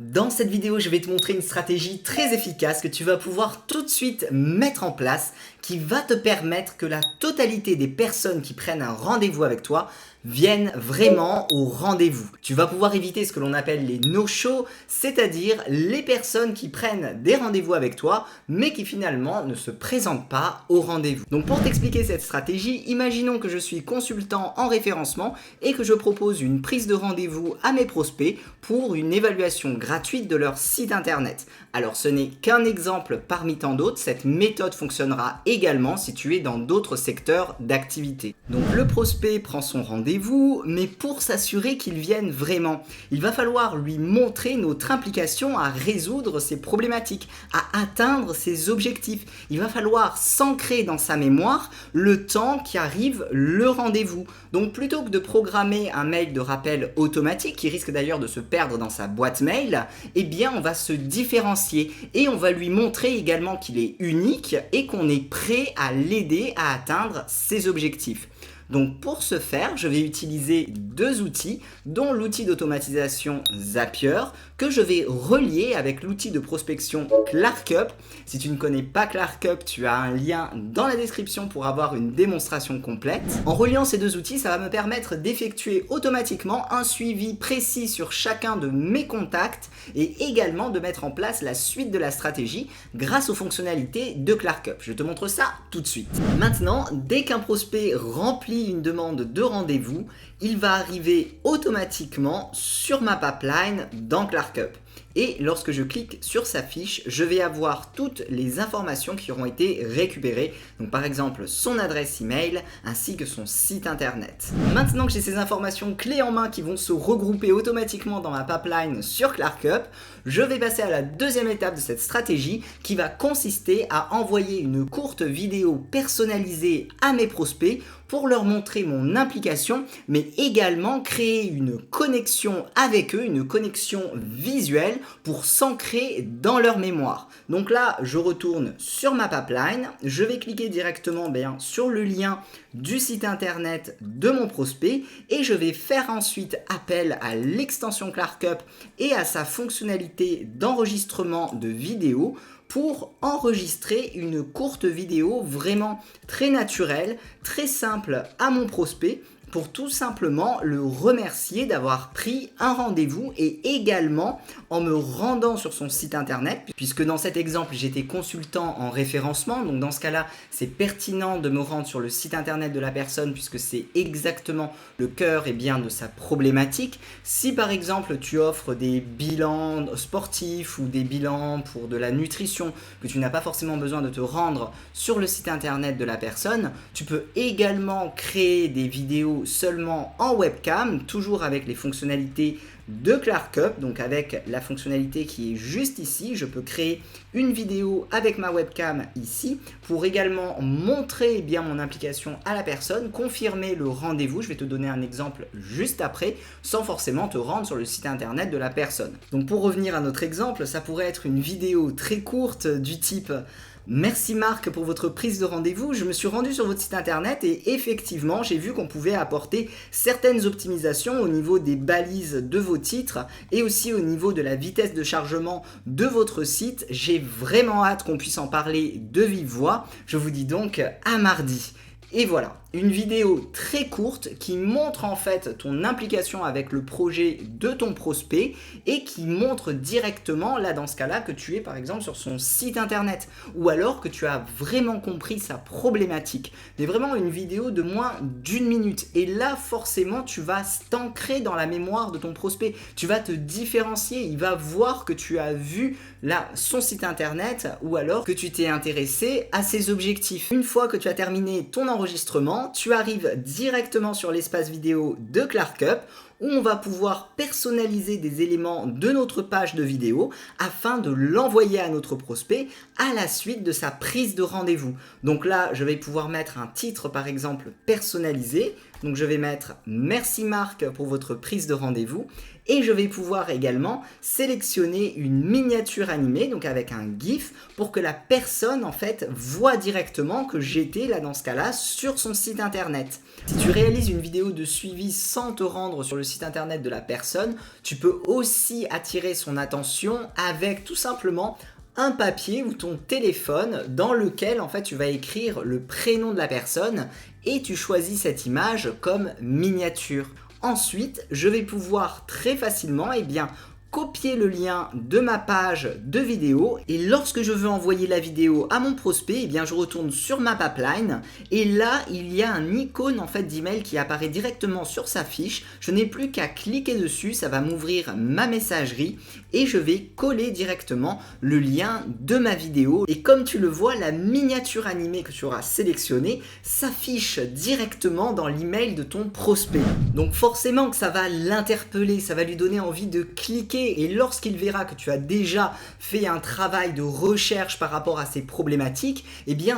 Dans cette vidéo, je vais te montrer une stratégie très efficace que tu vas pouvoir tout de suite mettre en place qui va te permettre que la totalité des personnes qui prennent un rendez-vous avec toi viennent vraiment au rendez-vous. Tu vas pouvoir éviter ce que l'on appelle les no-shows, c'est-à-dire les personnes qui prennent des rendez-vous avec toi mais qui finalement ne se présentent pas au rendez-vous. Donc pour t'expliquer cette stratégie, imaginons que je suis consultant en référencement et que je propose une prise de rendez-vous à mes prospects pour une évaluation gratuite de leur site internet. Alors ce n'est qu'un exemple parmi tant d'autres, cette méthode fonctionnera également si tu es dans d'autres secteurs d'activité. Donc le prospect prend son rendez-vous, mais pour s'assurer qu'il vienne vraiment, il va falloir lui montrer notre implication à résoudre ses problématiques, à atteindre ses objectifs. Il va falloir s'ancrer dans sa mémoire le temps qui arrive le rendez-vous. Donc plutôt que de programmer un mail de rappel automatique qui risque d'ailleurs de se perdre dans sa boîte mail, eh bien on va se différencier et on va lui montrer également qu'il est unique et qu'on est prêt à l'aider à atteindre ses objectifs. Donc pour ce faire, je vais utiliser deux outils, dont l'outil d'automatisation Zapier, que je vais relier avec l'outil de prospection ClarkUp. Si tu ne connais pas ClarkUp, tu as un lien dans la description pour avoir une démonstration complète. En reliant ces deux outils, ça va me permettre d'effectuer automatiquement un suivi précis sur chacun de mes contacts et également de mettre en place la suite de la stratégie grâce aux fonctionnalités de ClarkUp. Je te montre ça tout de suite. Maintenant, dès qu'un prospect remplit une demande de rendez-vous, il va arriver automatiquement sur ma pipeline dans ClarkUp. Et lorsque je clique sur sa fiche, je vais avoir toutes les informations qui auront été récupérées. Donc par exemple son adresse email ainsi que son site internet. Maintenant que j'ai ces informations clés en main qui vont se regrouper automatiquement dans ma pipeline sur ClarkUp, je vais passer à la deuxième étape de cette stratégie qui va consister à envoyer une courte vidéo personnalisée à mes prospects pour leur montrer mon implication, mais également créer une connexion avec eux, une connexion visuelle pour s'ancrer dans leur mémoire. Donc là, je retourne sur ma pipeline, je vais cliquer directement sur le lien du site internet de mon prospect et je vais faire ensuite appel à l'extension ClarkUp et à sa fonctionnalité d'enregistrement de vidéo pour enregistrer une courte vidéo vraiment très naturelle, très simple à mon prospect pour tout simplement le remercier d'avoir pris un rendez-vous et également en me rendant sur son site internet, puisque dans cet exemple j'étais consultant en référencement, donc dans ce cas-là c'est pertinent de me rendre sur le site internet de la personne puisque c'est exactement le cœur de sa problématique. Si par exemple tu offres des bilans sportifs ou des bilans pour de la nutrition, que tu n'as pas forcément besoin de te rendre sur le site internet de la personne, tu peux également créer des vidéos seulement en webcam, toujours avec les fonctionnalités de ClarkUp, donc avec la fonctionnalité qui est juste ici. Je peux créer une vidéo avec ma webcam ici pour également montrer mon implication à la personne, confirmer le rendez-vous. Je vais te donner un exemple juste après sans forcément te rendre sur le site internet de la personne. Donc pour revenir à notre exemple, ça pourrait être une vidéo très courte du type: merci Marc pour votre prise de rendez-vous, je me suis rendu sur votre site internet et effectivement j'ai vu qu'on pouvait apporter certaines optimisations au niveau des balises de vos titres et aussi au niveau de la vitesse de chargement de votre site. J'ai vraiment hâte qu'on puisse en parler de vive voix. Je vous dis donc à mardi. Et voilà, une vidéo très courte qui montre en fait ton implication avec le projet de ton prospect et qui montre directement, là dans ce cas-là, que tu es par exemple sur son site internet ou alors que tu as vraiment compris sa problématique. Mais vraiment une vidéo de moins d'une minute. Et là forcément tu vas t'ancrer dans la mémoire de ton prospect. Tu vas te différencier, il va voir que tu as vu là son site internet ou alors que tu t'es intéressé à ses objectifs. Une fois que tu as terminé ton enregistrement, tu arrives directement sur l'espace vidéo de ClarkUp où on va pouvoir personnaliser des éléments de notre page de vidéo afin de l'envoyer à notre prospect à la suite de sa prise de rendez-vous. Donc là, je vais pouvoir mettre un titre par exemple personnalisé. Donc je vais mettre « Merci Marc pour votre prise de rendez-vous » et je vais pouvoir également sélectionner une miniature animée, donc avec un GIF, pour que la personne en fait voit directement que j'étais là dans ce cas-là sur son site internet. Si tu réalises une vidéo de suivi sans te rendre sur le le site internet de la personne, tu peux aussi attirer son attention avec tout simplement un papier ou ton téléphone dans lequel en fait tu vas écrire le prénom de la personne et tu choisis cette image comme miniature. Ensuite, je vais pouvoir très facilement copier le lien de ma page de vidéo et lorsque je veux envoyer la vidéo à mon prospect, je retourne sur ma pipeline et là il y a un icône en fait d'email qui apparaît directement sur sa fiche. Je n'ai plus qu'à cliquer dessus, ça va m'ouvrir ma messagerie et je vais coller directement le lien de ma vidéo et comme tu le vois, la miniature animée que tu auras sélectionnée s'affiche directement dans l'email de ton prospect. Donc forcément que ça va l'interpeller, ça va lui donner envie de cliquer et lorsqu'il verra que tu as déjà fait un travail de recherche par rapport à ces problématiques,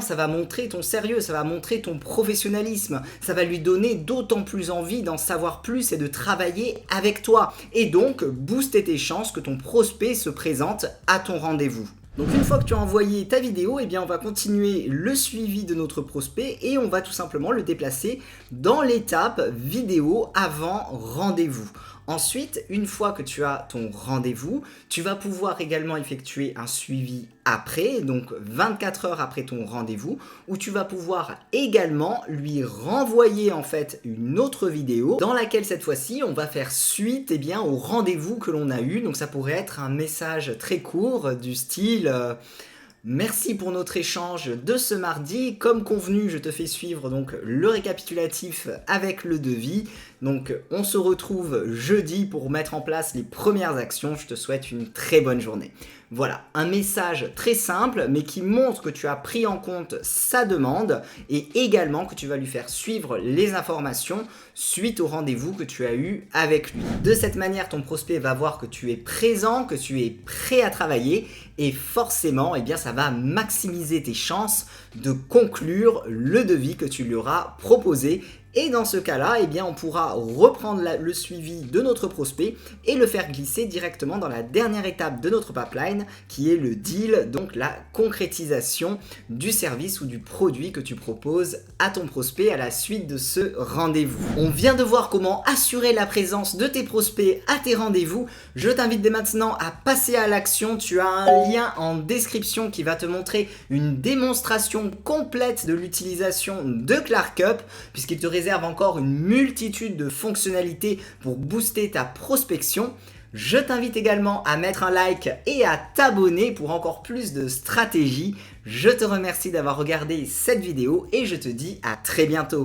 ça va montrer ton sérieux, ça va montrer ton professionnalisme, ça va lui donner d'autant plus envie d'en savoir plus et de travailler avec toi et donc booster tes chances que ton prospect se présente à ton rendez-vous. Donc une fois que tu as envoyé ta vidéo, on va continuer le suivi de notre prospect et on va tout simplement le déplacer dans l'étape vidéo avant rendez-vous. Ensuite, une fois que tu as ton rendez-vous, tu vas pouvoir également effectuer un suivi après, donc 24 heures après ton rendez-vous, où tu vas pouvoir également lui renvoyer en fait une autre vidéo dans laquelle cette fois-ci on va faire suite au rendez-vous que l'on a eu. Donc ça pourrait être un message très court du style merci pour notre échange de ce mardi. Comme convenu, je te fais suivre donc le récapitulatif avec le devis. Donc on se retrouve jeudi pour mettre en place les premières actions. Je te souhaite une très bonne journée. Voilà, un message très simple mais qui montre que tu as pris en compte sa demande et également que tu vas lui faire suivre les informations suite au rendez-vous que tu as eu avec lui. De cette manière, ton prospect va voir que tu es présent, que tu es prêt à travailler et forcément, ça va maximiser tes chances de conclure le devis que tu lui auras proposé. Et dans ce cas-là, on pourra reprendre le suivi de notre prospect et le faire glisser directement dans la dernière étape de notre pipeline qui est le deal, donc la concrétisation du service ou du produit que tu proposes à ton prospect à la suite de ce rendez-vous. On vient de voir comment assurer la présence de tes prospects à tes rendez-vous. Je t'invite dès maintenant à passer à l'action. Tu as un lien en description qui va te montrer une démonstration complète de l'utilisation de ClarkUp puisqu'il te réserve encore une multitude de fonctionnalités pour booster ta prospection. Je t'invite également à mettre un like et à t'abonner pour encore plus de stratégies. Je te remercie d'avoir regardé cette vidéo et je te dis à très bientôt.